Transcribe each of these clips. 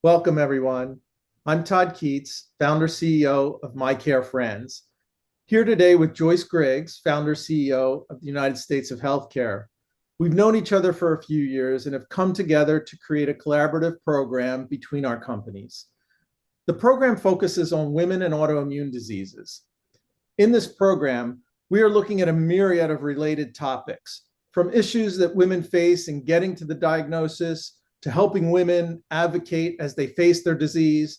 Welcome, everyone. I'm Todd Keats, founder CEO of My Care Friends, here today with Joyce Griggs, founder CEO of the United States of Healthcare. We've known each other for a few years and have come together to create a collaborative program between our companies. The program focuses on women and autoimmune diseases. In this program, we are looking at a myriad of related topics, from issues that women face in getting to the diagnosis, to helping women advocate as they face their disease,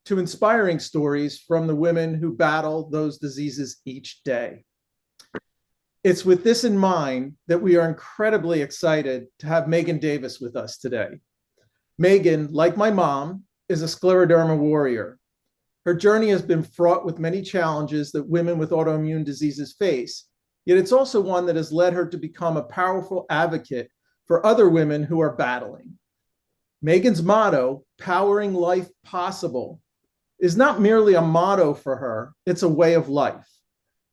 to inspiring stories from the women who battle those diseases each day. It's with this in mind that we are incredibly excited to have Meghan Davis with us today. Meghan, like my mom, is a scleroderma warrior. Her journey has been fraught with many challenges that women with autoimmune diseases face, yet it's also one that has led her to become a powerful advocate for other women who are battling. Meghan's motto, "Powering Life Possible," is not merely a motto for her, it's a way of life.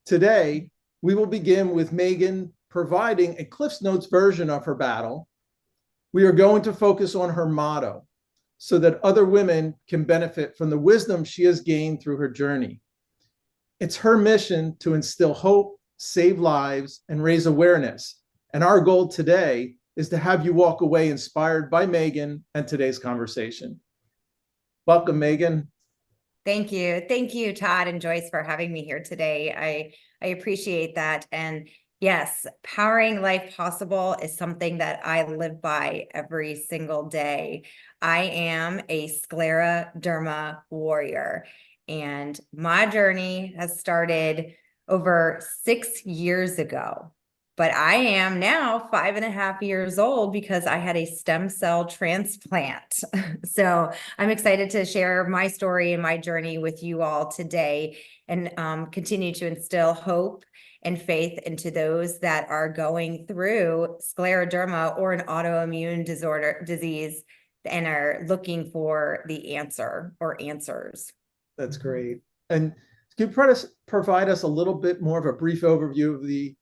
Today, we will begin with Meghan providing a Cliff's Notes version of her battle. We are going to focus on her motto so that other women can benefit from the wisdom she has gained through her journey. It's her mission to instill hope, save lives, and raise awareness. And our goal today is to have you walk away inspired by Meghan and today's conversation. Welcome, Meghan. Thank you. Thank you, Todd and Joyce, for having me here today. I appreciate that. And yes, powering life possible is something that I live by every single day. I am a scleroderma warrior, and my journey has started over 6 years ago. But I am now 5.5 years old because I had a stem cell transplant. So I'm excited to share my story and my journey with you all today and continue to instill hope and faith into those that are going through scleroderma or an autoimmune disease and are looking for the answer or answers. That's great. And can you provide us a little bit more of a brief overview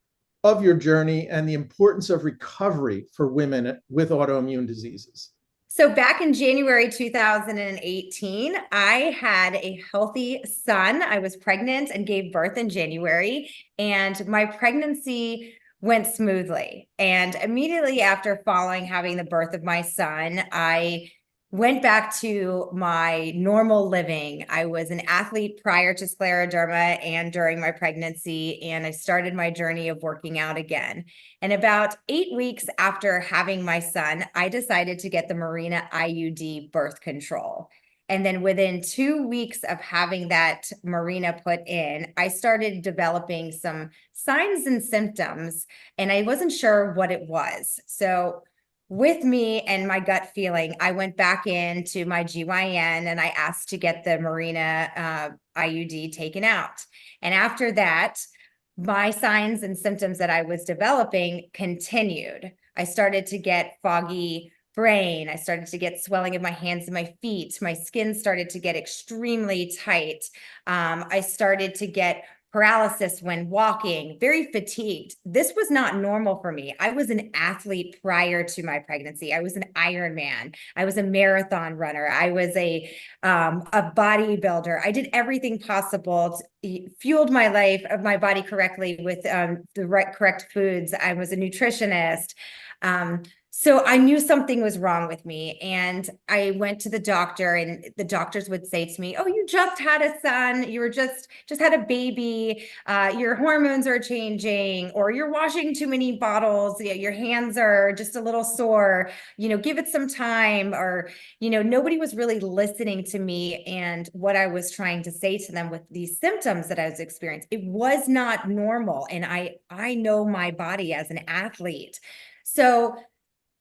of your journey and the importance of recovery for women with autoimmune diseases? So back in January 2018, I had a healthy son. I was pregnant and gave birth in January, and my pregnancy went smoothly. And immediately after having the birth of my son, I went back to my normal living. I was an athlete prior to scleroderma and during my pregnancy, and I started my journey of working out again. And about 8 weeks after having my son, I decided to get the Mirena IUD birth control. And then within 2 weeks of having that Mirena put in, I started developing some signs and symptoms, and I wasn't sure what it was. So with me and my gut feeling, I went back into my GYN and I asked to get the Mirena IUD taken out. And after that, my signs and symptoms that I was developing continued. I started to get foggy brain. I started to get swelling of my hands and my feet. My skin started to get extremely tight. I started to get paralysis when walking, very fatigued. This was not normal for me. I was an athlete prior to my pregnancy. I was an Ironman. I was a marathon runner. I was a bodybuilder. I did everything possible to fueled my life of my body correctly with the correct foods. I was a nutritionist. So I knew something was wrong with me, and I went to the doctor, and the doctors would say to me, "Oh, you just had a son. You were just had a baby. Your hormones are changing, or you're washing too many bottles. Your hands are just a little sore. Give it some time." Or, nobody was really listening to me and what I was trying to say to them with these symptoms that I was experiencing. It was not normal, and I know my body as an athlete. So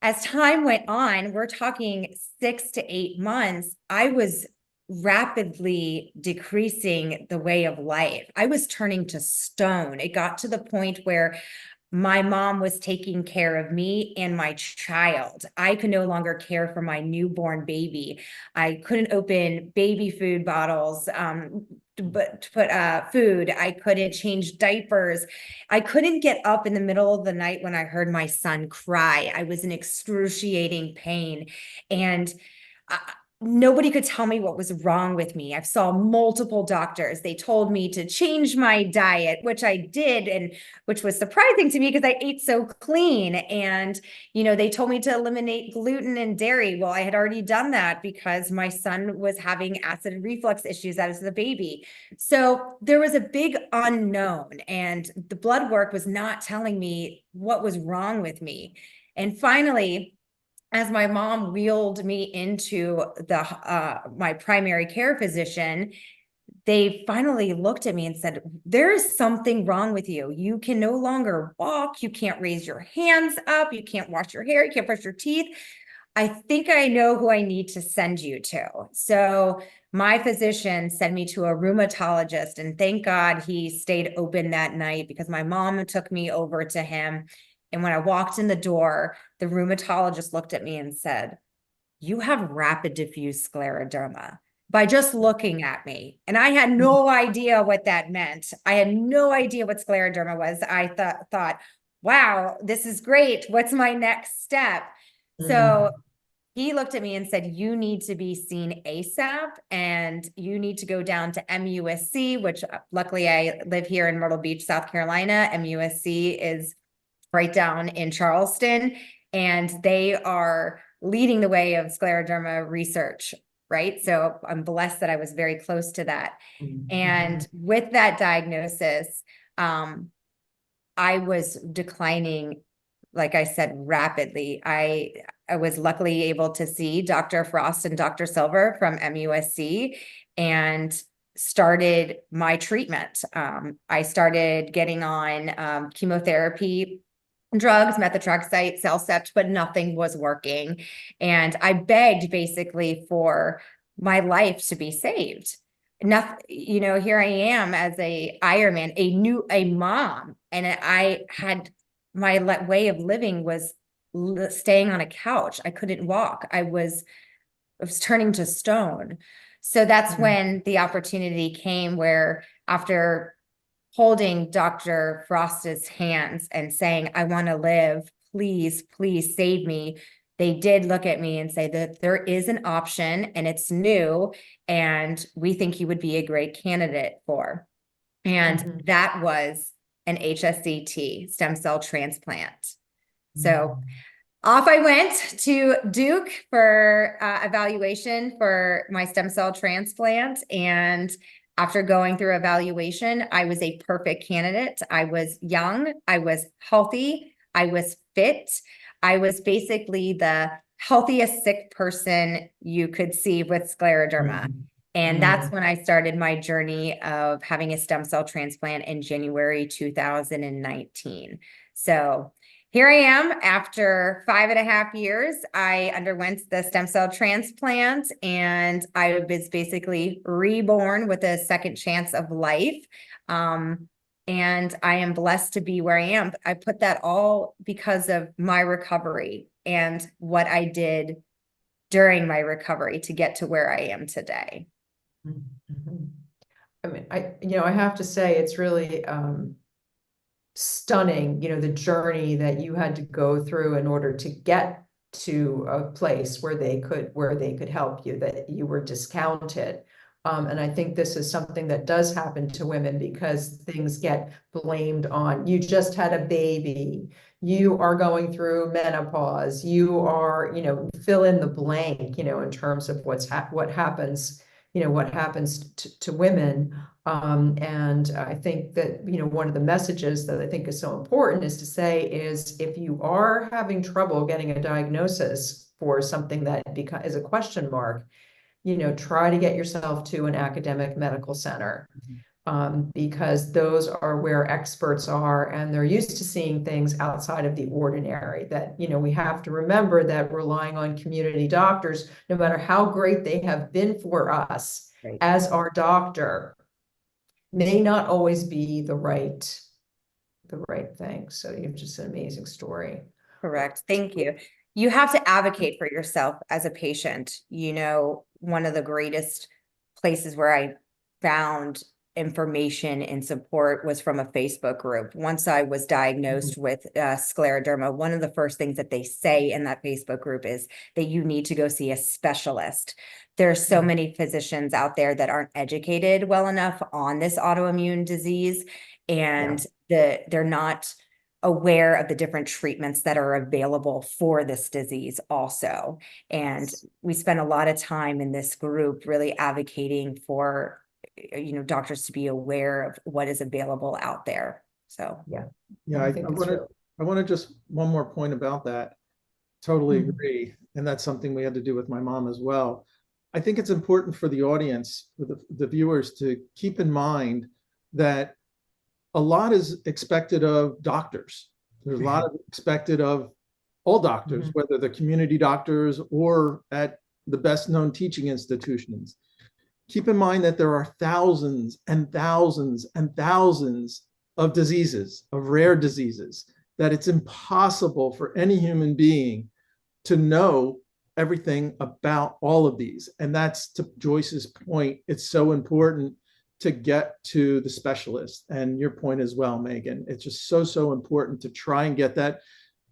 as time went on, we're talking 6 to 8 months, I was rapidly decreasing the way of life. I was turning to stone. It got to the point where my mom was taking care of me and my child. I could no longer care for my newborn baby. I couldn't open baby food bottles, to put food. I couldn't change diapers. I couldn't get up in the middle of the night when I heard my son cry. I was in excruciating pain. And nobody could tell me what was wrong with me. I saw multiple doctors. They told me to change my diet, which I did, and which was surprising to me because I ate so clean. And, they told me to eliminate gluten and dairy. Well, I had already done that because my son was having acid reflux issues as a baby. So there was a big unknown, and the blood work was not telling me what was wrong with me. And finally, as my mom wheeled me into my primary care physician, they finally looked at me and said, there is something wrong with you. You can no longer walk. You can't raise your hands up. You can't wash your hair. You can't brush your teeth. I think I know who I need to send you to. So my physician sent me to a rheumatologist, and thank God he stayed open that night because my mom took me over to him. And when I walked in the door, the rheumatologist looked at me and said, you have rapid diffuse scleroderma, by just looking at me. And I had no idea what that meant. I had no idea what scleroderma was. I thought, wow, this is great. What's my next step? So he looked at me and said, you need to be seen ASAP, and you need to go down to MUSC, which luckily I live here in Myrtle Beach, South Carolina. MUSC is right down in Charleston, and they are leading the way of scleroderma research, right? So I'm blessed that I was very close to that. And with that diagnosis, I was declining, like I said, rapidly. I was luckily able to see Dr. Frost and Dr. Silver from MUSC and started my treatment. I started getting on chemotherapy drugs, methotrexate, Cellcept, but nothing was working. And I begged basically for my life to be saved. Nothing, here I am as a Ironman, a mom, and I had my way of living was staying on a couch. I couldn't walk. I was turning to stone. So that's when the opportunity came where, after holding Dr. Frost's hands and saying, I want to live, please, please save me, they did look at me and say that there is an option and it's new, and we think you would be a great candidate for. And that was an HSCT, stem cell transplant. So off I went to Duke for evaluation for my stem cell transplant. And after going through evaluation, I was a perfect candidate. I was young, I was healthy, I was fit. I was basically the healthiest sick person you could see with scleroderma. And that's when I started my journey of having a stem cell transplant in January 2019. So here I am. After 5.5 years, I underwent the stem cell transplant, and I was basically reborn with a second chance of life. And I am blessed to be where I am. I put that all because of my recovery and what I did during my recovery to get to where I am today. I mean, I have to say it's really stunning, the journey that you had to go through in order to get to a place where they could help you, that you were discounted. And I think this is something that does happen to women because things get blamed on. You just had a baby, you are going through menopause, you are, fill in the blank, in terms of what happens, what happens to women. And I think that, one of the messages that I think is so important is to say is, if you are having trouble getting a diagnosis for something that is a question mark, try to get yourself to an academic medical center, because those are where experts are, and they're used to seeing things outside of the ordinary. That, we have to remember that relying on community doctors, no matter how great they have been for us as our doctor, may not always be the right thing. So you have just an amazing story. Correct. Thank you. You have to advocate for yourself as a patient. One of the greatest places where I found information and support was from a Facebook group. Once I was diagnosed with scleroderma, one of the first things that they say in that Facebook group is that you need to go see a specialist. There's so many physicians out there that aren't educated well enough on this autoimmune disease, and they're not aware of the different treatments that are available for this disease also. And we spent a lot of time in this group really advocating for, doctors to be aware of what is available out there. So, I want to just one more point about that. Totally agree. And that's something we had to do with my mom as well. I think it's important for the audience, for the viewers, to keep in mind that a lot is expected of doctors. There's a lot of expected of all doctors, whether they're community doctors or at the best known teaching institutions. Keep in mind that there are thousands and thousands and thousands of diseases, of rare diseases, that it's impossible for any human being to know everything about all of these. And that's, to Joyce's point, it's so important to get to the specialist. And your point as well, Megan, it's just so important to try and get that.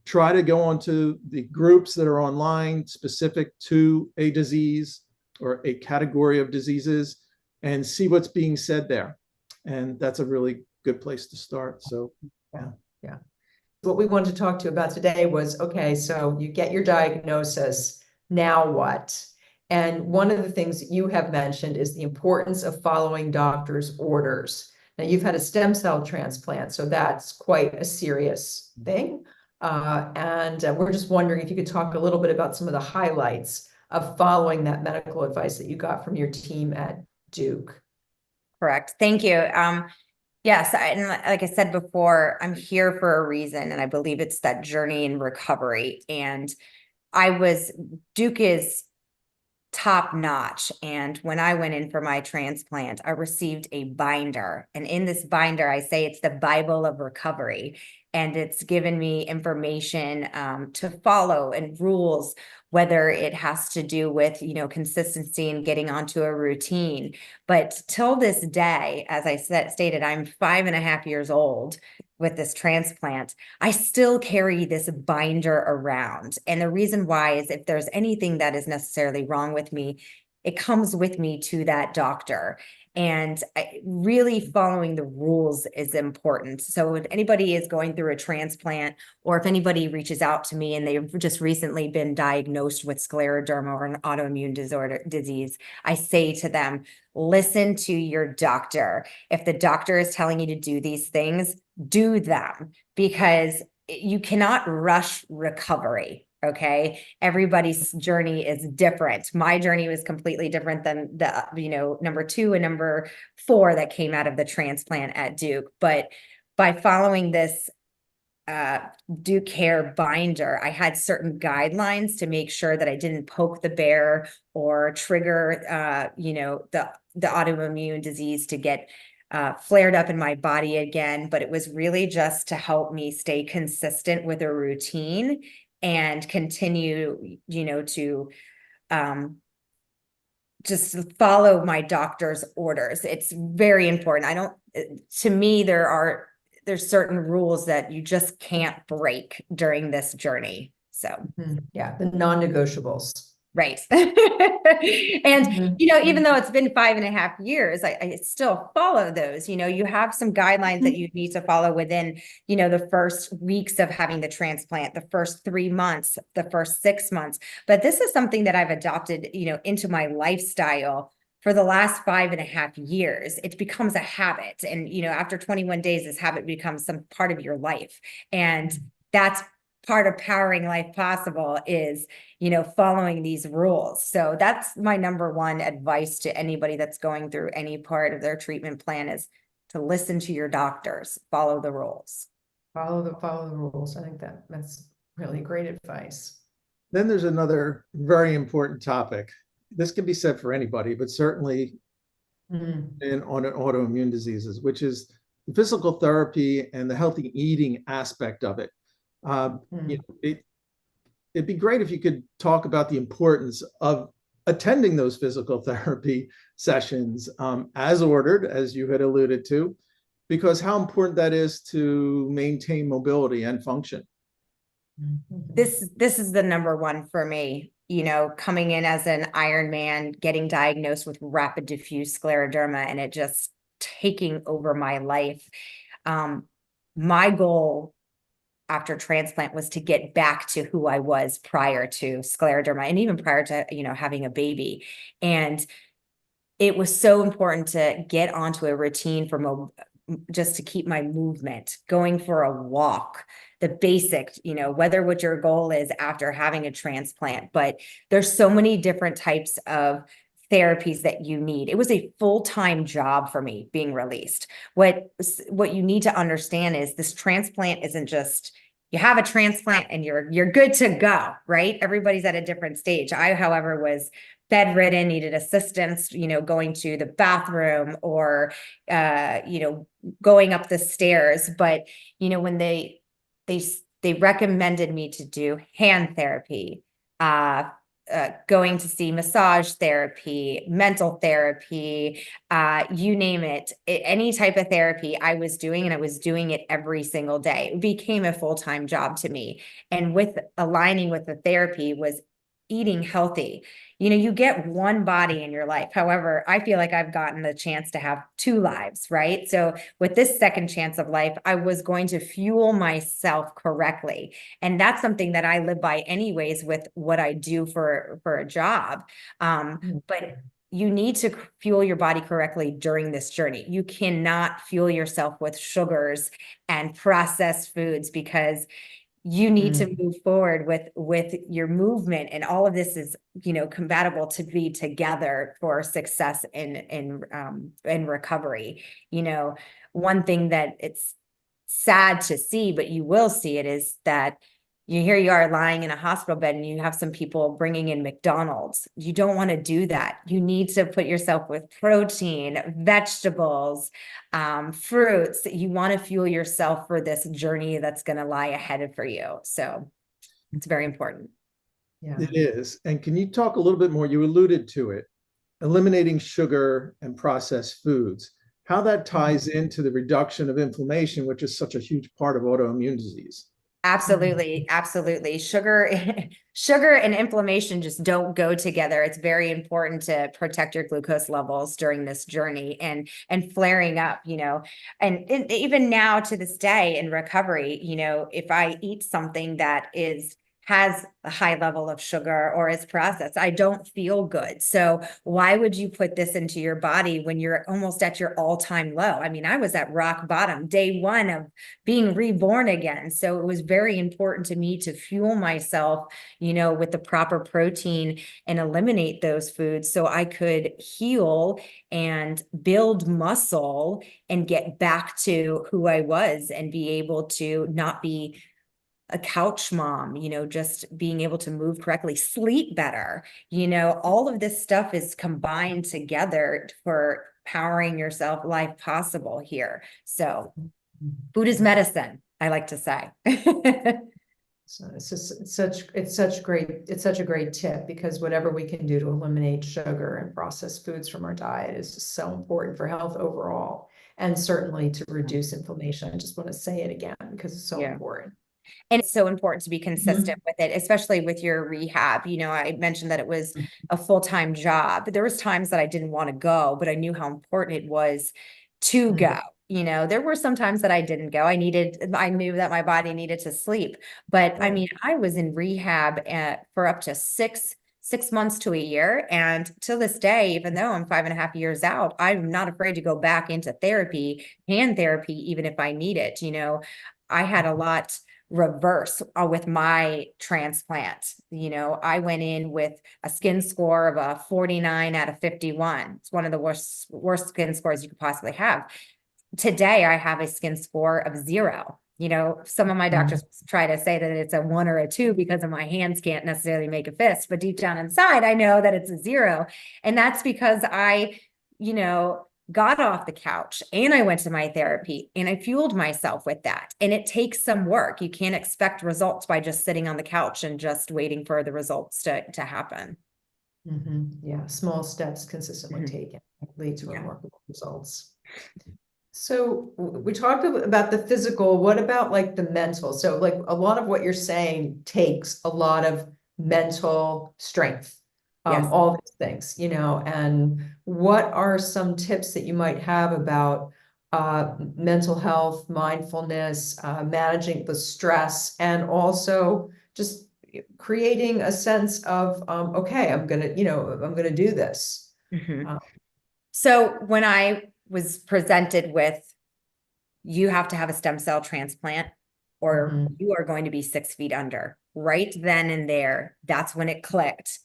Try to go onto the groups that are online specific to a disease or a category of diseases and see what's being said there. And that's a really good place to start. So, yeah. What we wanted to talk to you about today was, okay, so you get your diagnosis, now what? And one of the things that you have mentioned is the importance of following doctors' orders. Now, you've had a stem cell transplant, so that's quite a serious thing. And we're just wondering if you could talk a little bit about some of the highlights of following that medical advice that you got from your team at Duke. correct. Thank you. Yes, and like I said before, I'm here for a reason, and I believe it's that journey in recovery. And Duke is top notch. And when I went in for my transplant, I received a binder. And in this binder, I say it's the Bible of recovery. And it's given me information to follow and rules, whether it has to do with, consistency and getting onto a routine. But till this day, as I stated, I'm 5.5 years old with this transplant. I still carry this binder around. And the reason why is if there's anything that is necessarily wrong with me, it comes with me to that doctor. And really following the rules is important. So if anybody is going through a transplant, or if anybody reaches out to me and they've just recently been diagnosed with scleroderma or an autoimmune disease, I say to them, listen to your doctor. If the doctor is telling you to do these things, do them, because you cannot rush recovery. Okay. Everybody's journey is different. My journey was completely different than the, number 2 and number 4 that came out of the transplant at Duke. But by following this Duke Care binder, I had certain guidelines to make sure that I didn't poke the bear or trigger, the autoimmune disease to get flared up in my body again. But it was really just to help me stay consistent with a routine and continue, to just follow my doctor's orders. It's very important. To me, there's certain rules that you just can't break during this journey. So, yeah, the non-negotiables. Right. And, even though it's been 5.5 years, I still follow those. You have some guidelines that you need to follow within, the first weeks of having the transplant, the first 3 months, the first 6 months. But this is something that I've adopted, into my lifestyle for the last 5.5 years. It becomes a habit. And, after 21 days, this habit becomes some part of your life. And that's part of powering life possible is, following these rules. So that's my number one advice to anybody that's going through any part of their treatment plan, is to listen to your doctors, follow the rules. Follow the rules. I think that's really great advice. Then there's another very important topic. This can be said for anybody, but certainly on autoimmune diseases, which is the physical therapy and the healthy eating aspect of it. It'd be great if you could talk about the importance of attending those physical therapy sessions as ordered, as you had alluded to, because how important that is to maintain mobility and function. This is the number one for me, coming in as an Ironman, getting diagnosed with rapid diffuse scleroderma, and it just taking over my life. My goal after transplant was to get back to who I was prior to scleroderma, and even prior to, having a baby. And it was so important to get onto a routine for just to keep my movement, going for a walk, the basic, whether what your goal is after having a transplant. But there's so many different types of therapies that you need. It was a full-time job for me being released. What you need to understand is this transplant isn't just, you have a transplant and you're good to go, right? Everybody's at a different stage. I, however, was bedridden, needed assistance, going to the bathroom or, going up the stairs. But, when they recommended me to do hand therapy, going to see massage therapy, mental therapy, you name it, any type of therapy I was doing, and I was doing it every single day. It became a full-time job to me. And with aligning with the therapy was eating healthy. You get one body in your life. However, I feel like I've gotten the chance to have two lives, right? So with this second chance of life, I was going to fuel myself correctly. And that's something that I live by anyways with what I do for a job. But you need to fuel your body correctly during this journey. You cannot fuel yourself with sugars and processed foods, because you need to move forward with your movement, and all of this is, compatible to be together for success in recovery. One thing that it's sad to see, but you will see it, is that here you are lying in a hospital bed and you have some people bringing in McDonald's. You don't want to do that. You need to put yourself with protein, vegetables, fruits. You want to fuel yourself for this journey that's going to lie ahead for you. So it's very important. Yeah. It is. And can you talk a little bit more? You alluded to it, eliminating sugar and processed foods, how that ties into the reduction of inflammation, which is such a huge part of autoimmune disease. Absolutely. Absolutely. Sugar and inflammation just don't go together. It's very important to protect your glucose levels during this journey and flaring up, and even now to this day in recovery, if I eat something that has a high level of sugar or is processed, I don't feel good. So why would you put this into your body when you're almost at your all-time low? I mean, I was at rock bottom, day one of being reborn again. So it was very important to me to fuel myself, with the proper protein and eliminate those foods so I could heal and build muscle and get back to who I was and be able to not be a couch mom, just being able to move correctly, sleep better, all of this stuff is combined together for powering yourself life possible here. So food is medicine, I like to say. So it's such a great tip, because whatever we can do to eliminate sugar and processed foods from our diet is just so important for health overall, and certainly to reduce inflammation. I just want to say it again because it's so important. And it's so important to be consistent with it, especially with your rehab. I mentioned that it was a full-time job, but there was times that I didn't want to go, but I knew how important it was to go. There were some times that I didn't go. I knew that my body needed to sleep. But I mean, I was in rehab for up to six months to a year. And to this day, even though I'm 5.5 years out, I'm not afraid to go back into therapy, hand therapy, even if I need it. I had a lot reverse with my transplant. I went in with a skin score of a 49 out of 51. It's one of the worst skin scores you could possibly have. Today, I have a skin score of 0. Some of my doctors try to say that it's a 1 or a 2 because of my hands can't necessarily make a fist, but deep down inside, I know that it's a 0. And that's because I, got off the couch and I went to my therapy and I fueled myself with that. And it takes some work. You can't expect results by just sitting on the couch and just waiting for the results to happen. Yeah, small steps consistently Mhm. taken lead to Yeah. remarkable results. So we talked about the physical. What about like the mental? So like a lot of what you're saying takes a lot of mental strength, Yes. all these things, you know, and what are some tips that you might have about mental health, mindfulness, managing the stress, and also just creating a sense of, okay, I'm gonna do this. Mhm. Uh, So when I was presented with, you have to have a stem cell transplant or mhm, you are going to be 6 feet under, right then and there, that's when it clicked.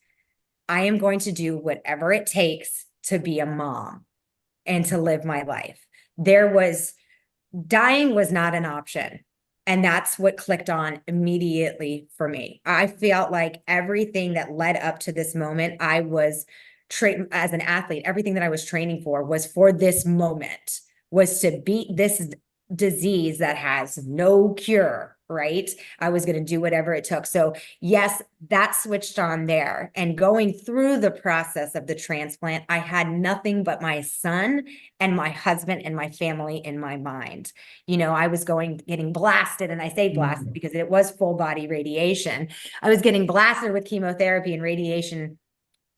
I am going to do whatever it takes to be a mom and to live my life. Dying was not an option. And that's what clicked on immediately for me. I felt like everything that led up to this moment, I was as an athlete, everything that I was training for this moment, was to beat this disease that has no cure, right? I was going to do whatever it took. So, yes, that switched on there. And going through the process of the transplant, I had nothing but my son and my husband and my family in my mind. I was getting blasted, and I say blasted because it was full body radiation. I was getting blasted with chemotherapy and radiation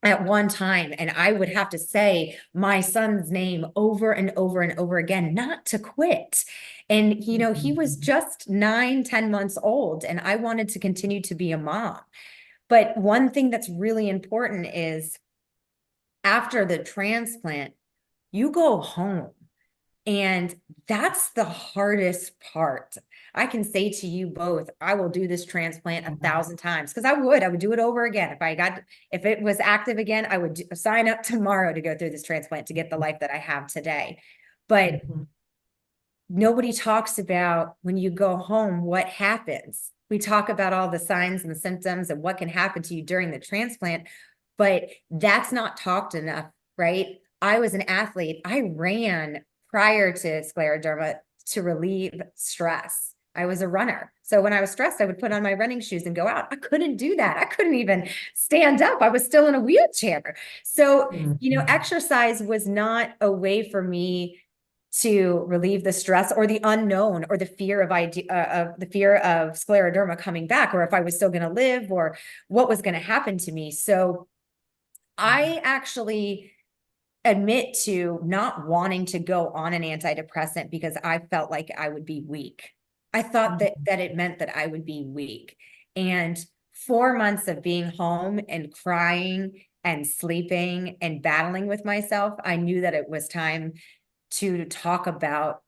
at one time, and I would have to say my son's name over and over and over again, not to quit. And, he was just 9, 10 months old, and I wanted to continue to be a mom. But one thing that's really important is after the transplant, you go home. And that's the hardest part. I can say to you both, I will do this transplant 1,000 times because I would do it over again. If it was active again, I would sign up tomorrow to go through this transplant to get the life that I have today. But nobody talks about when you go home, what happens. We talk about all the signs and the symptoms and what can happen to you during the transplant, but that's not talked enough, right? I was an athlete. I ran prior to scleroderma to relieve stress. I was a runner. So when I was stressed, I would put on my running shoes and go out. I couldn't do that. I couldn't even stand up. I was still in a wheelchair. So, exercise was not a way for me to relieve the stress or the unknown or the fear of scleroderma coming back, or if I was still going to live, or what was going to happen to me. So I actually admit to not wanting to go on an antidepressant because I felt like I would be weak. I thought that it meant that I would be weak. And 4 months of being home and crying and sleeping and battling with myself, I knew that it was time to talk about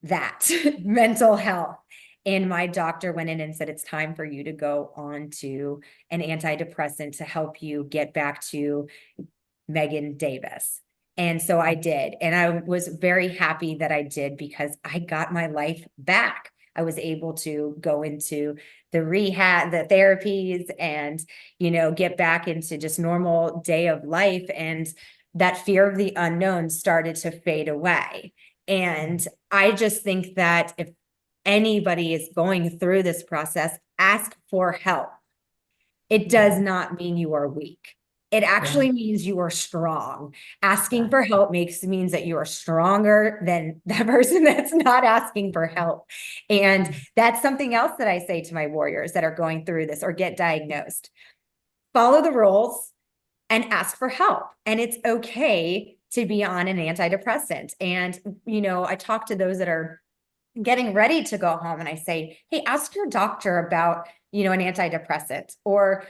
that mental health. And my doctor went in and said, it's time for you to go on to an antidepressant to help you get back to Meghan Davis. And so I did. And I was very happy that I did because I got my life back. I was able to go into the rehab, the therapies, and, get back into just normal day of life. And that fear of the unknown started to fade away. And I just think that if anybody is going through this process, ask for help. It does not mean you are weak. It actually means you are strong. Asking for help means that you are stronger than that person that's not asking for help. And that's something else that I say to my warriors that are going through this or get diagnosed. Follow the rules and ask for help. And it's okay to be on an antidepressant. And, I talk to those that are getting ready to go home and I say, hey, ask your doctor about, an antidepressant, or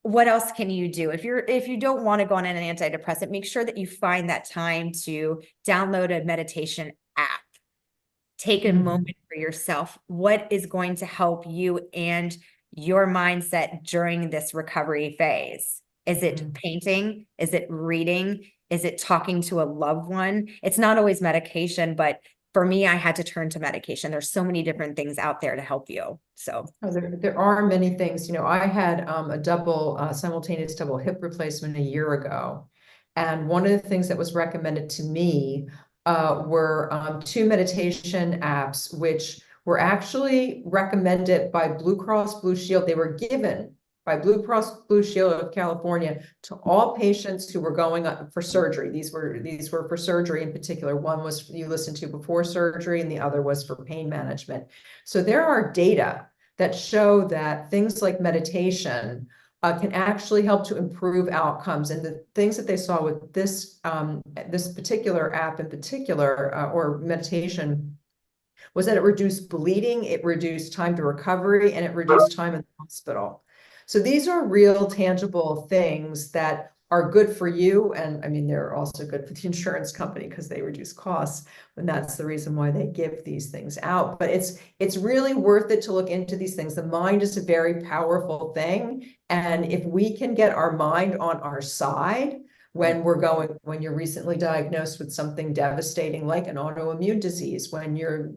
what else can you do? If you don't want to go on an antidepressant, make sure that you find that time to download a meditation app. Take a moment for yourself. What is going to help you and your mindset during this recovery phase? Is it painting? Is it reading? Is it talking to a loved one? It's not always medication, but for me, I had to turn to medication. There's so many different things out there to help you. So there are many things. I had a simultaneous double hip replacement a year ago. And one of the things that was recommended to me were 2 meditation apps, which were actually recommended by Blue Cross Blue Shield. They were given by Blue Cross Blue Shield of California to all patients who were going up for surgery. These were for surgery in particular. One was you listened to before surgery, and the other was for pain management. So there are data that show that things like meditation can actually help to improve outcomes. And the things that they saw with this this particular app in particular, or meditation, was that it reduced bleeding, it reduced time to recovery, and it reduced time in the hospital. So these are real tangible things that are good for you. And I mean, they're also good for the insurance company because they reduce costs. And that's the reason why they give these things out. But it's really worth it to look into these things. The mind is a very powerful thing. And if we can get our mind on our side, when you're recently diagnosed with something devastating like an autoimmune disease, when you're,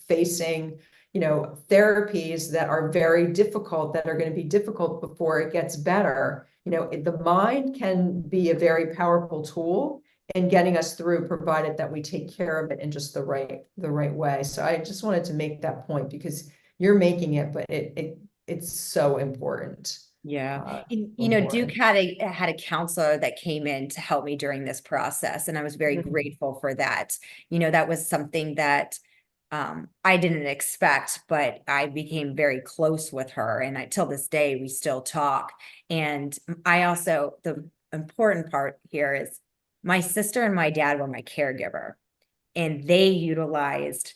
facing, therapies that are very difficult, that are going to be difficult before it gets better, the mind can be a very powerful tool in getting us through, provided that we take care of it in just the right way. So I just wanted to make that point because you're making it, but it's so important. Yeah. Duke had a counselor that came in to help me during this process, and I was very grateful for that. That was something that I didn't expect, but I became very close with her, and till this day we still talk. And the important part here is my sister and my dad were my caregiver, and they utilized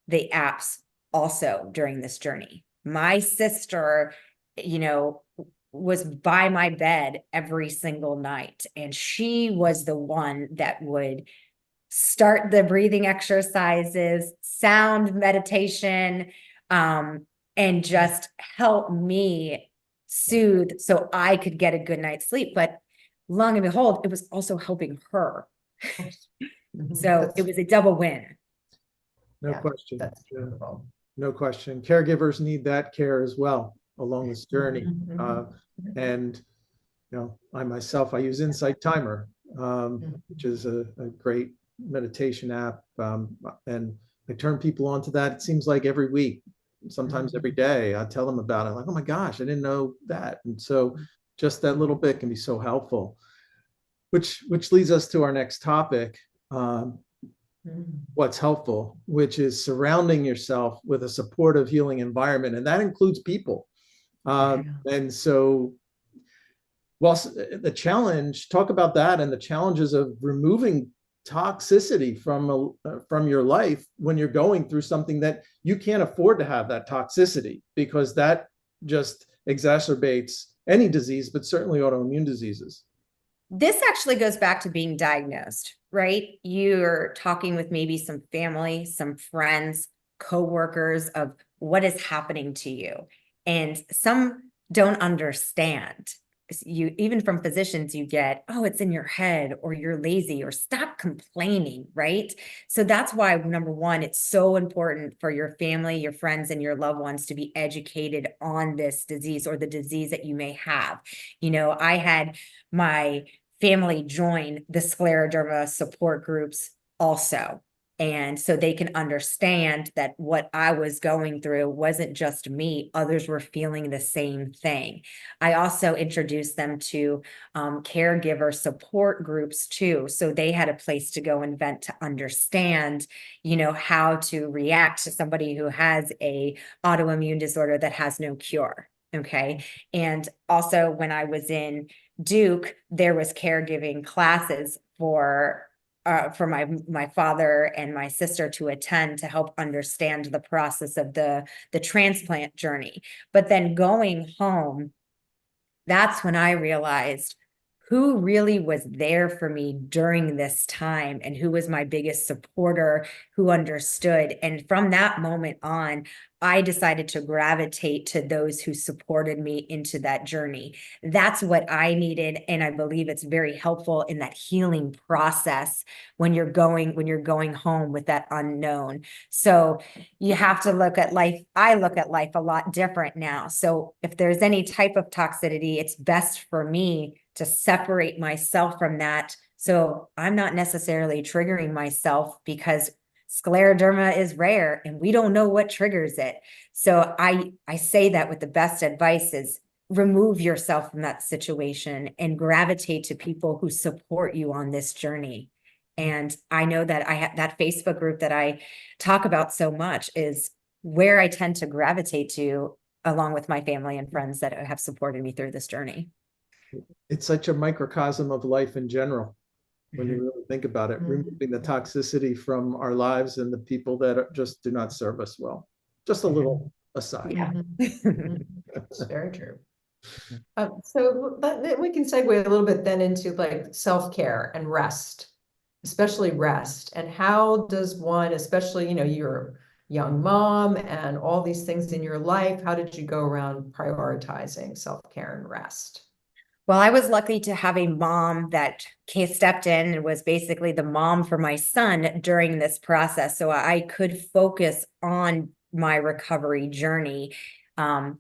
the apps also during this journey. My sister, was by my bed every single night, and she was the one that would start the breathing exercises, sound meditation, and just help me soothe so I could get a good night's sleep. But long and behold, it was also helping her. So it was a double win. No Yeah, question. that's beautiful. No question. Caregivers need that care as well along this journey. And I myself, I use Insight Timer, which is a great meditation app. And I turn people onto that. It seems like every week, sometimes every day, I tell them about it. Like, oh my gosh, I didn't know that. And so just that little bit can be so helpful, which leads us to our next topic. What's helpful, which is surrounding yourself with a supportive, healing environment. And that includes people. And so, the challenge, talk about that and the challenges of removing toxicity from your life when you're going through something that you can't afford to have that toxicity, because that just exacerbates any disease, but certainly autoimmune diseases. This actually goes back to being diagnosed, right? You're talking with maybe some family, some friends, coworkers of what is happening to you. And some don't understand. Even from physicians, you get, oh, it's in your head, or you're lazy, or stop complaining, right? So that's why, number one, it's so important for your family, your friends, and your loved ones to be educated on this disease or the disease that you may have. I had my family join the Scleroderma support groups also. And so they can understand that what I was going through wasn't just me, others were feeling the same thing. I also introduced them to caregiver support groups too. So they had a place to go and vent, to understand, how to react to somebody who has a autoimmune disorder that has no cure. Okay. And also when I was in Duke, there was caregiving classes for my father and my sister to attend to help understand the process of the transplant journey. But then going home, that's when I realized who really was there for me during this time and who was my biggest supporter, who understood. And from that moment on, I decided to gravitate to those who supported me into that journey. That's what I needed. And I believe it's very helpful in that healing process when you're going home with that unknown. So you have to look at life. I look at life a lot different now. So if there's any type of toxicity, it's best for me to separate myself from that. So I'm not necessarily triggering myself, because Scleroderma is rare and we don't know what triggers it. So I say that with the best advice is remove yourself from that situation and gravitate to people who support you on this journey. And I know that I have that Facebook group that I talk about so much is where I tend to gravitate to, along with my family and friends that have supported me through this journey. It's such a microcosm of life in general. When you Mhm. really think about it, Mhm. removing the toxicity from our lives and the people that just do not serve us well. Just a little aside. Yeah. Mhm. It's very true. So we can segue a little bit then into like self-care and rest, especially rest. And how does one, especially, you're a young mom and all these things in your life, how did you go around prioritizing self-care and rest? Well, I was lucky to have a mom that stepped in and was basically the mom for my son during this process. So I could focus on my recovery journey. And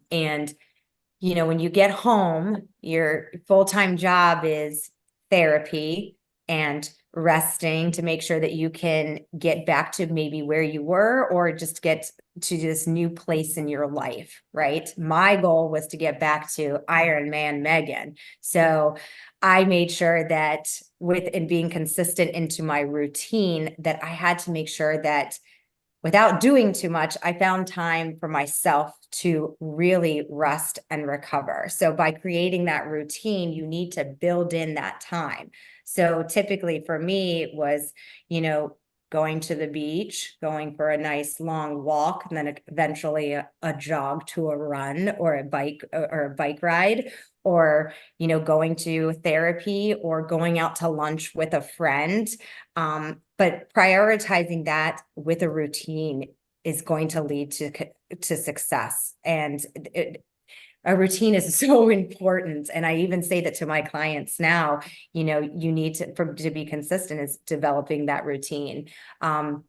when you get home, your full-time job is therapy and resting to make sure that you can get back to maybe where you were or just get to this new place in your life, right? My goal was to get back to Iron Man Meghan. So I made sure that in being consistent into my routine, that I had to make sure that without doing too much, I found time for myself to really rest and recover. So by creating that routine, you need to build in that time. So typically for me, it was, going to the beach, going for a nice long walk, and then eventually a jog to a run or a bike ride, or, going to therapy or going out to lunch with a friend. But prioritizing that with a routine is going to lead to success. And a routine is so important. And I even say that to my clients now, you need to be consistent is developing that routine. And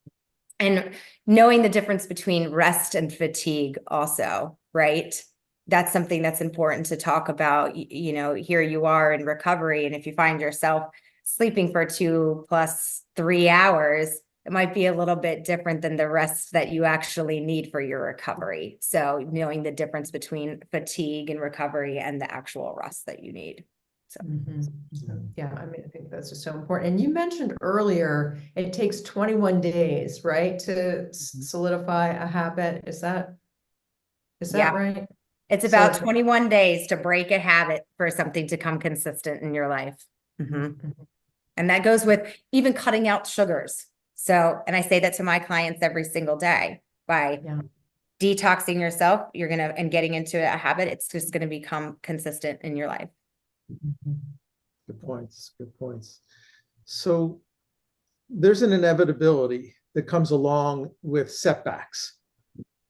knowing the difference between rest and fatigue also, right? That's something that's important to talk about. Here you are in recovery, and if you find yourself sleeping for 2 + 3 hours, it might be a little bit different than the rest that you actually need for your recovery. So knowing the difference between fatigue and recovery and the actual rest that you need. So. Yeah, I mean, I think that's just so important. And you mentioned earlier, it takes 21 days, right, to solidify a habit. Is that Yeah. right? It's about 21 days to break a habit for something to come consistent in your life. And that goes with even cutting out sugars. So, and I say that to my clients every single day by detoxing yourself, and getting into a habit, it's just going to become consistent in your life. Good points. Good points. So there's an inevitability that comes along with setbacks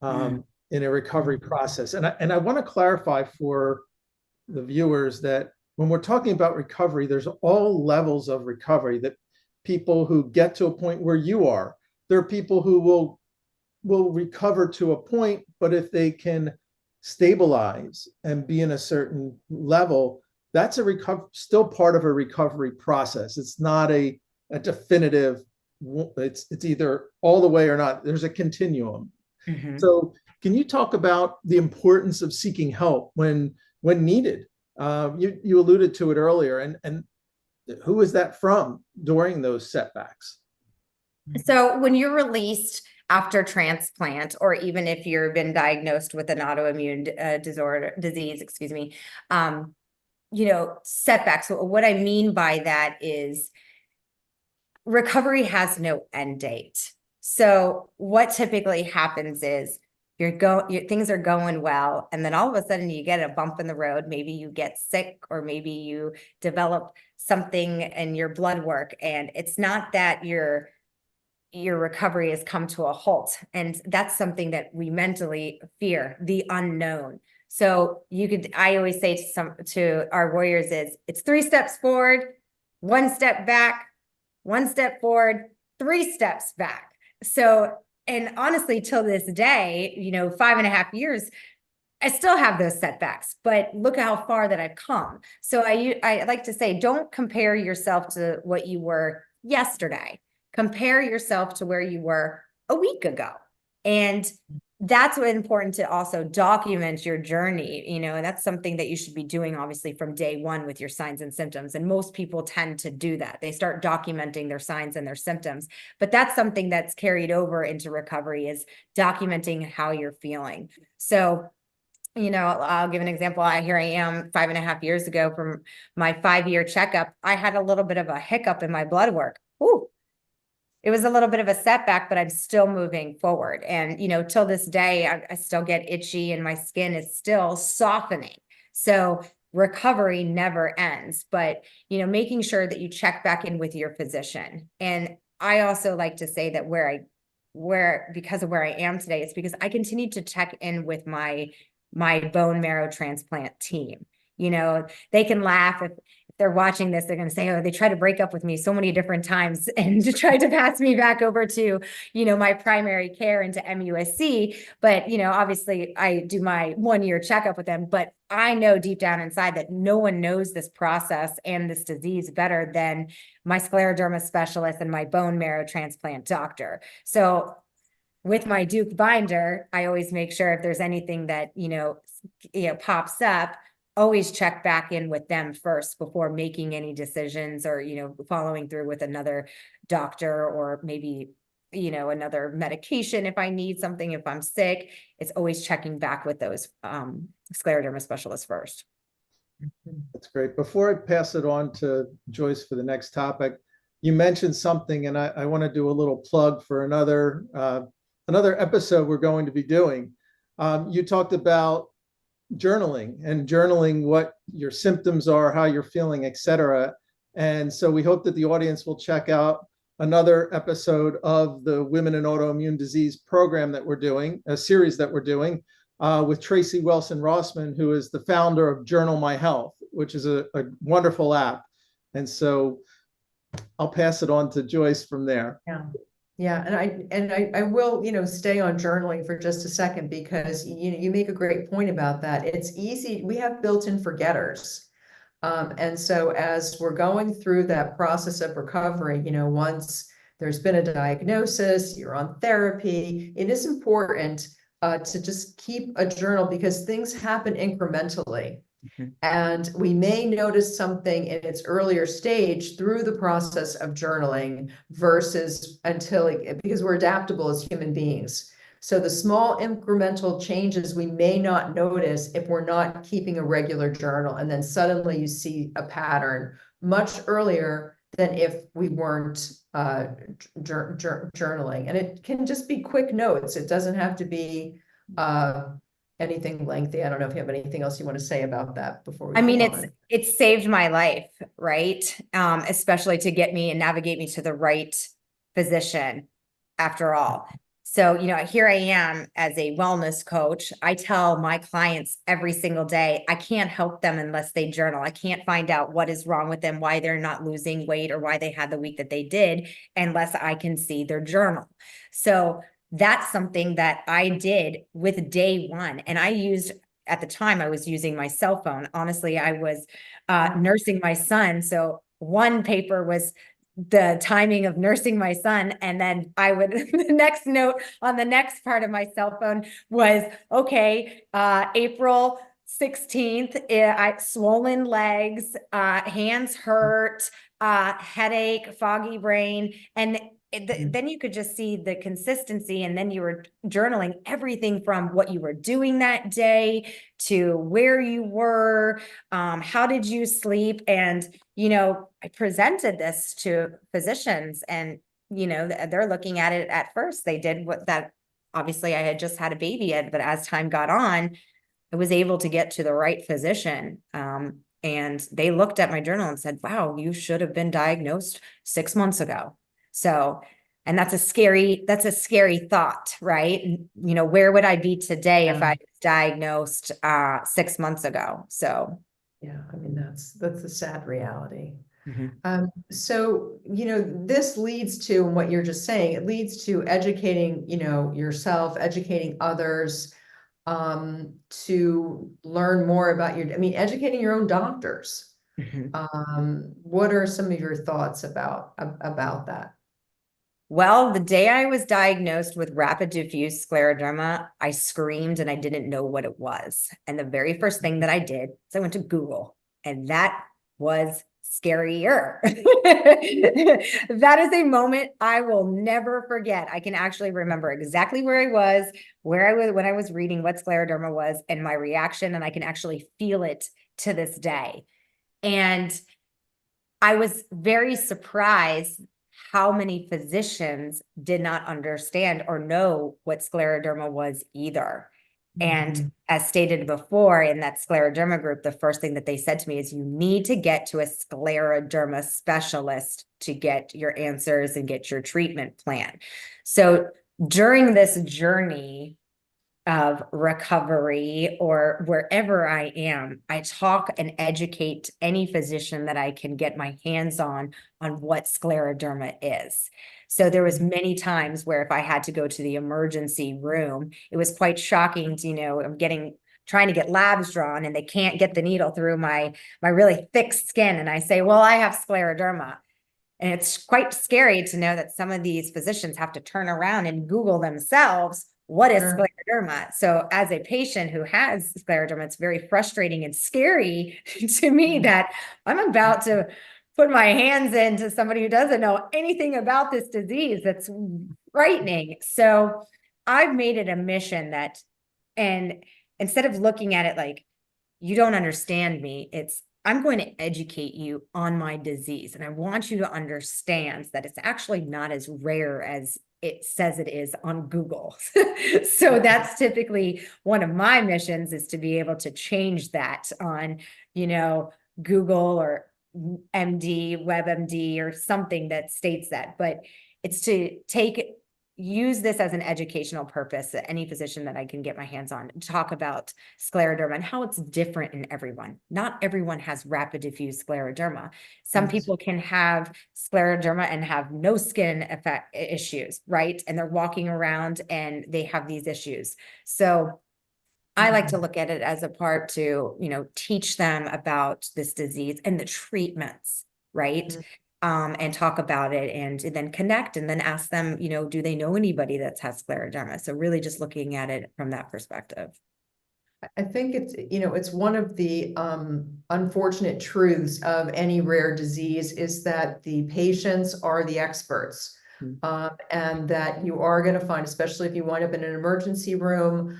in a recovery process. And I want to clarify for the viewers that when we're talking about recovery, there's all levels of recovery, that people who get to a point where you are, there are people who will recover to a point, but if they can stabilize and be in a certain level, that's still part of a recovery process. It's not a definitive, it's either all the way or not. There's a continuum. So can you talk about the importance of seeking help when needed? You alluded to it earlier, and who is that from during those setbacks? So when you're released after transplant, or even if you've been diagnosed with an autoimmune disease, setbacks. So what I mean by that is recovery has no end date. So what typically happens is things are going well, and then all of a sudden you get a bump in the road. Maybe you get sick, or maybe you develop something in your blood work, and it's not that your recovery has come to a halt. And that's something that we mentally fear, the unknown. So I always say to our warriors is, it's 3 steps forward, 1 step back, 1 step forward, 3 steps back. So, and honestly, till this day, 5.5 years, I still have those setbacks, but look how far that I've come. So I like to say, don't compare yourself to what you were yesterday. Compare yourself to where you were a week ago. And that's what important to also document your journey, and that's something that you should be doing obviously from day one with your signs and symptoms. And most people tend to do that. They start documenting their signs and their symptoms, but that's something that's carried over into recovery, is documenting how you're feeling. So, I'll give an example. Here I am 5.5 years ago from my 5-year checkup. I had a little bit of a hiccup in my blood work. Ooh, it was a little bit of a setback, but I'm still moving forward. And, till this day, I still get itchy and my skin is still softening. So recovery never ends, but, making sure that you check back in with your physician. And I also like to say that because of where I am today, it's because I continue to check in with my bone marrow transplant team. They can laugh if they're watching this. They're going to say, oh, they tried to break up with me so many different times and to try to pass me back over to, my primary care into MUSC. But, obviously I do my 1-year checkup with them, but I know deep down inside that no one knows this process and this disease better than my scleroderma specialist and my bone marrow transplant doctor. So with my Duke binder, I always make sure if there's anything that, pops up, always check back in with them first before making any decisions or, following through with another doctor or maybe, another medication if I need something, if I'm sick. It's always checking back with those scleroderma specialists first. That's great. Before I pass it on to Joyce for the next topic, you mentioned something, and I want to do a little plug for another episode we're going to be doing. You talked about journaling what your symptoms are, how you're feeling, etc. And so we hope that the audience will check out another episode of the Women in Autoimmune Disease program that we're doing, a series that we're doing with Tracy Wilson Rossman, who is the founder of Journal My Health, which is a wonderful app. And so I'll pass it on to Joyce from there. Yeah. Yeah, and I will, stay on journaling for just a second, because you make a great point about that. It's easy. We have built-in forgetters. And so as we're going through that process of recovery, once there's been a diagnosis, you're on therapy, it is important to just keep a journal, because things happen incrementally. And we may notice something in its earlier stage through the process of journaling versus because we're adaptable as human beings. So the small incremental changes we may not notice if we're not keeping a regular journal. And then suddenly you see a pattern much earlier than if we weren't journaling. And it can just be quick notes. It doesn't have to be anything lengthy. I don't know if you have anything else you want to say about that before we move on. It's saved my life, right? Especially to get me and navigate me to the right physician after all. So, here I am as a wellness coach. I tell my clients every single day, I can't help them unless they journal. I can't find out what is wrong with them, why they're not losing weight or why they had the week that they did, unless I can see their journal. So that's something that I did with day one. And at the time, I was using my cell phone. Honestly, I was nursing my son. So one paper was the timing of nursing my son. And then the next note on the next part of my cell phone was, okay, April 16th, I swollen legs, hands hurt, headache, foggy brain. And then you could just see the consistency, and then you were journaling everything from what you were doing that day to where you were, how did you sleep? And, I presented this to physicians, and, they're looking at it at first. They did obviously I had just had a baby, but as time got on, I was able to get to the right physician. And they looked at my journal and said, wow, you should have been diagnosed 6 months ago. So, and that's a scary thought, right? Where would I be today if I was diagnosed 6 months ago? So, yeah, I mean, that's the sad reality. So, this leads to what you're just saying. It leads to educating, yourself, educating others, to learn more about educating your own doctors. What are some of your thoughts about that? Well, the day I was diagnosed with rapid diffuse scleroderma, I screamed and I didn't know what it was. And the very first thing that I did is I went to Google, and that was scarier. That is a moment I will never forget. I can actually remember exactly where I was, when I was reading what scleroderma was, and my reaction, and I can actually feel it to this day. And I was very surprised how many physicians did not understand or know what scleroderma was either. And as stated before, in that scleroderma group, the first thing that they said to me is, you need to get to a scleroderma specialist to get your answers and get your treatment plan. So during this journey of recovery, or wherever I am, I talk and educate any physician that I can get my hands on what scleroderma is. So there was many times where if I had to go to the emergency room, it was quite shocking to, I'm trying to get labs drawn and they can't get the needle through my really thick skin. And I say, well, I have scleroderma. And it's quite scary to know that some of these physicians have to turn around and Google themselves, what is scleroderma? So as a patient who has scleroderma, it's very frustrating and scary to me that I'm about to put my hands into somebody who doesn't know anything about this disease. That's frightening. So I've made it a mission that, and instead of looking at it like, you don't understand me, it's, I'm going to educate you on my disease. And I want you to understand that it's actually not as rare as it says it is on Google. So that's typically one of my missions, is to be able to change that on, Google or MD, WebMD, or something that states that. But it's to use this as an educational purpose, any physician that I can get my hands on, talk about scleroderma and how it's different in everyone. Not everyone has rapid diffuse scleroderma. Some people can have scleroderma and have no skin effect issues, right? And they're walking around and they have these issues. So I like to look at it as a part to, teach them about this disease and the treatments, right? And talk about it, and then connect, and then ask them, do they know anybody that has scleroderma? So really just looking at it from that perspective. I think it's one of the unfortunate truths of any rare disease is that the patients are the experts. And that you are going to find, especially if you wind up in an emergency room,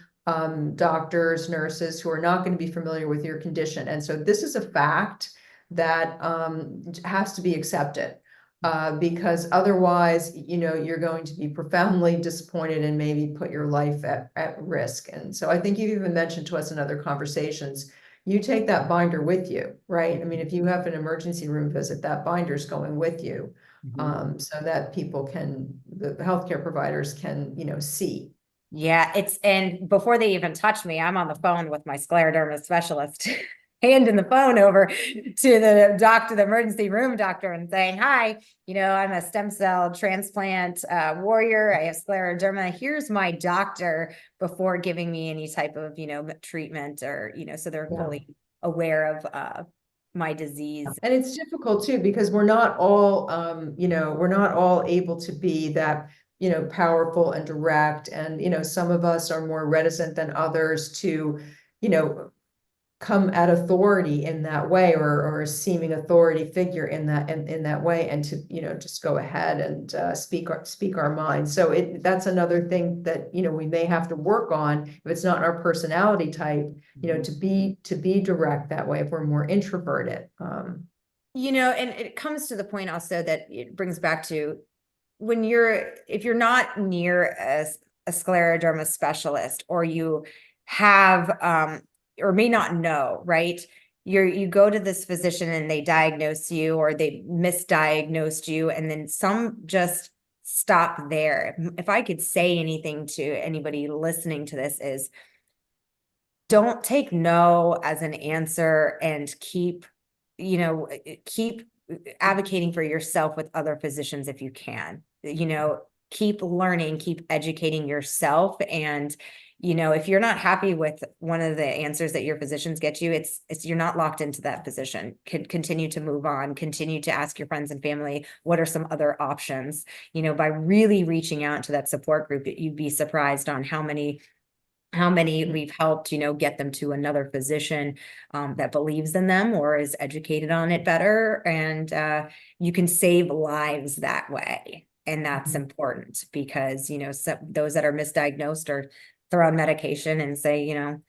doctors, nurses who are not going to be familiar with your condition. And so this is a fact that has to be accepted, because otherwise, you're going to be profoundly disappointed and maybe put your life at risk. And so I think you've even mentioned to us in other conversations, you take that binder with you, right? I mean, if you have an emergency room visit, that binder's going with you, so that the healthcare providers can, see. Yeah, and before they even touch me, I'm on the phone with my scleroderma specialist, handing the phone over to the emergency room doctor, and saying, hi, I'm a stem cell transplant warrior. I have scleroderma. Here's my doctor, before giving me any type of, treatment, or, so they're fully aware of my disease. And it's difficult too, because we're not all, we're not all able to be that, powerful and direct. And, some of us are more reticent than others to, come at authority in that way, or a seeming authority figure in that way, and to, just go ahead and speak our mind. So that's another thing that, we may have to work on if it's not in our personality type, to be direct that way if we're more introverted. And it comes to the point also that it brings back to, if you're not near a scleroderma specialist, or you have or may not know, right? You go to this physician and they diagnose you, or they misdiagnosed you, and then some just stop there. If I could say anything to anybody listening to this, is don't take no as an answer, and keep advocating for yourself with other physicians if you can. Keep learning, keep educating yourself, and you know, if you're not happy with one of the answers that your physicians get you, it's you're not locked into that position. Could continue to move on, continue to ask your friends and family, what are some other options? You know, by really reaching out to that support group, you'd be surprised on how many we've helped, you know, get them to another physician that believes in them or is educated on it better. And you can save lives that way. And that's important because, you know, those that are misdiagnosed or throw on medication and say, you know,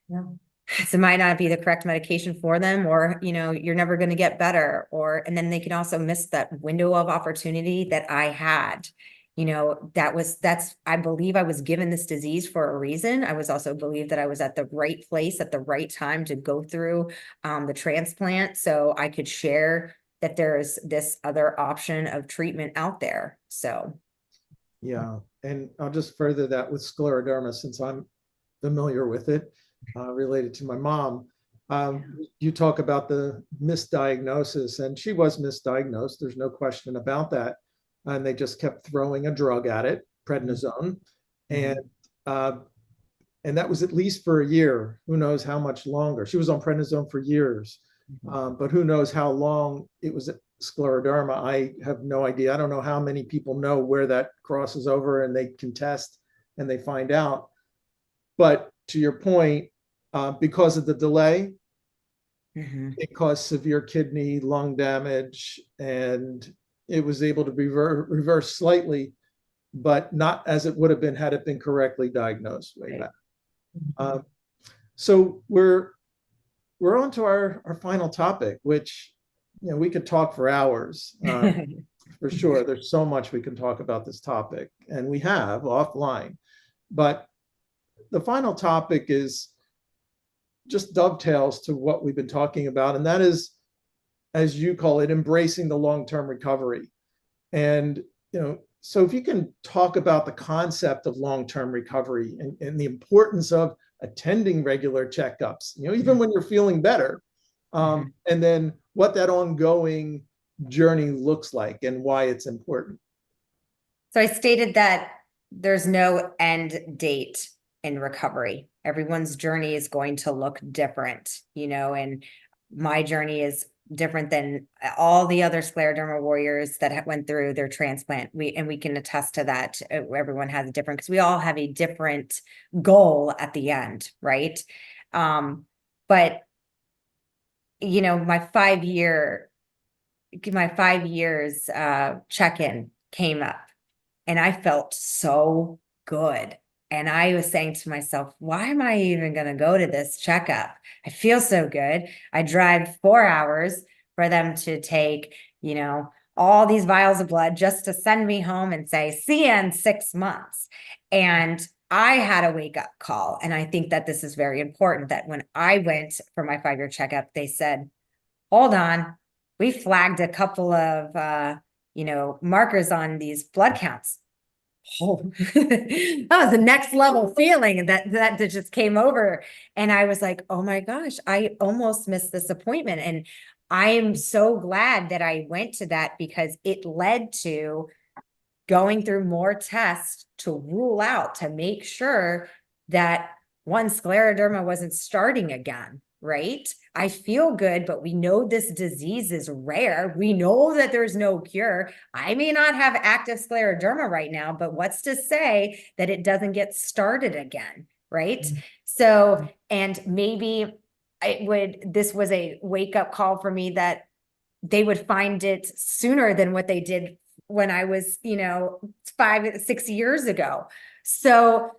so it might not be the correct medication for them, or, you know, you're never going to get better. And then they can also miss that window of opportunity that I had. You know, I believe I was given this disease for a reason. I was also believed that I was at the right place at the right time to go through the transplant. So I could share that there's this other option of treatment out there. So. Yeah. And I'll just further that with scleroderma, since I'm familiar with it, related to my mom. You talk about the misdiagnosis, and she was misdiagnosed. There's no question about that. And they just kept throwing a drug at it, prednisone, and that was at least for a year. Who knows how much longer? She was on prednisone for years, but who knows how long it was scleroderma. I have no idea. I don't know how many people know where that crosses over, and they can test and they find out. But to your point, because of the delay, it caused severe kidney, lung damage, and it was able to be reversed slightly, but not as it would have been had it been correctly diagnosed way back. So we're on to our final topic, which, you know, we could talk for hours. For sure. There's so much we can talk about this topic, and we have offline. But the final topic is just dovetails to what we've been talking about, and that is, as you call it, embracing the long-term recovery. And, you know, so if you can talk about the concept of long-term recovery and the importance of attending regular checkups, you know, even when you're feeling better, and then what that ongoing journey looks like and why it's important. So I stated that there's no end date in recovery. Everyone's journey is going to look different, you know, and my journey is different than all the other scleroderma warriors that went through their transplant. We can attest to that. Everyone has a different, because we all have a different goal at the end, right? But you know, my 5 years check-in came up, and I felt so good. And I was saying to myself, why am I even going to go to this checkup? I feel so good. I drive 4 hours for them to take, you know, all these vials of blood just to send me home and say, see you in 6 months. And I had a wake-up call. And I think that this is very important, that when I went for my 5-year checkup, they said, hold on, we flagged a couple of, you know, markers on these blood counts. Oh, that was the next level feeling that just came over. And I was like, oh my gosh, I almost missed this appointment. And I am so glad that I went to that, because it led to going through more tests to rule out, to make sure that scleroderma wasn't starting again. Right? I feel good, but we know this disease is rare. We know that there's no cure. I may not have active scleroderma right now, but what's to say that it doesn't get started again, right? So, and maybe this was a wake-up call for me, that they would find it sooner than what they did when I was, you know, 5, 6 years ago. So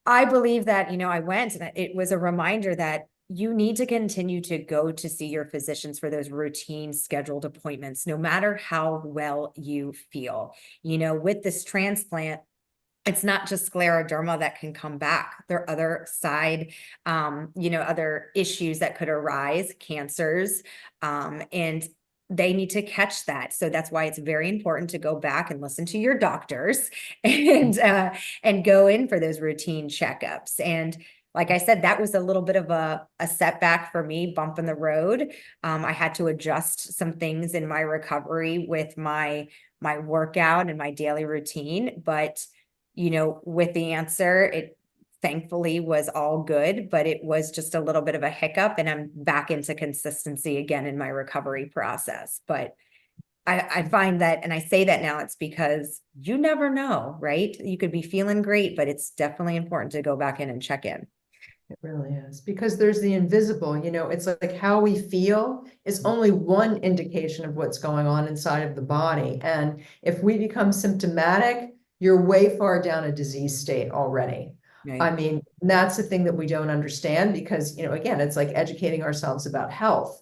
I believe that, you know, I went, and it was a reminder that you need to continue to go to see your physicians for those routine scheduled appointments, no matter how well you feel. You know, with this transplant, it's not just scleroderma that can come back. There are other side, you know, other issues that could arise, cancers, and they need to catch that. So that's why it's very important to go back and listen to your doctors and go in for those routine checkups. And like I said, that was a little bit of a setback for me, bump in the road. I had to adjust some things in my recovery with my workout and my daily routine. But, you know, with the answer, thankfully was all good, but it was just a little bit of a hiccup, and I'm back into consistency again in my recovery process. But I find that, and I say that now, it's because you never know, right? You could be feeling great, but it's definitely important to go back in and check in. It really is, because there's the invisible, it's like how we feel is only one indication of what's going on inside of the body. And if we become symptomatic, you're way far down a disease state already. Right. I mean, that's the thing that we don't understand because, again, it's like educating ourselves about health.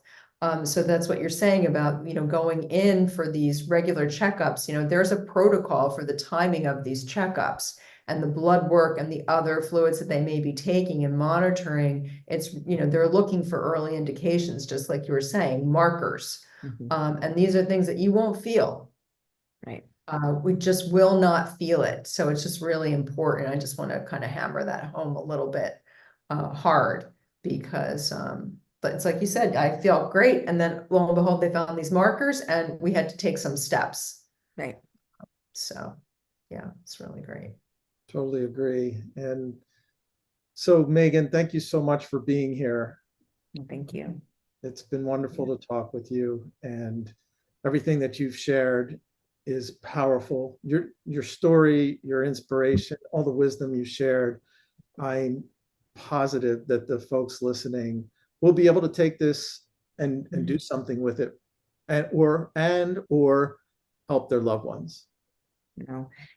So that's what you're saying about, going in for these regular checkups. There's a protocol for the timing of these checkups and the blood work and the other fluids that they may be taking and monitoring. It's, they're looking for early indications, just like you were saying, markers. And these are things that you won't feel. Right. We just will not feel it. So it's just really important. I just want to kind of hammer that home a little bit hard because, but it's like you said, I felt great. And then lo and behold, they found these markers and we had to take some steps. Right. So yeah, it's really great. Totally agree. And so, Meghan, thank you so much for being here. Thank you. It's been wonderful to talk with you, and everything that you've shared is powerful. Your story, your inspiration, all the wisdom you shared. I'm positive that the folks listening will be able to take this and do something with it, or help their loved ones.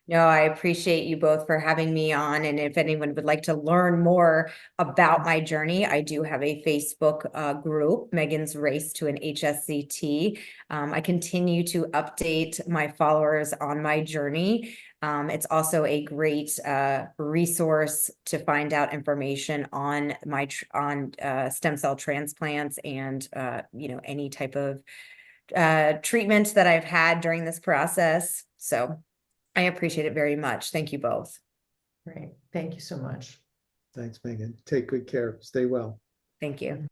No, I appreciate you both for having me on. And if anyone would like to learn more about my journey, I do have a Facebook group, Meghan's Race to an HSCT. I continue to update my followers on my journey. It's also a great resource to find out information on my stem cell transplants and any type of treatment that I've had during this process. So I appreciate it very much. Thank you both. Great. Thank you so much. Thanks, Meghan. Take good care. Stay well. Thank you.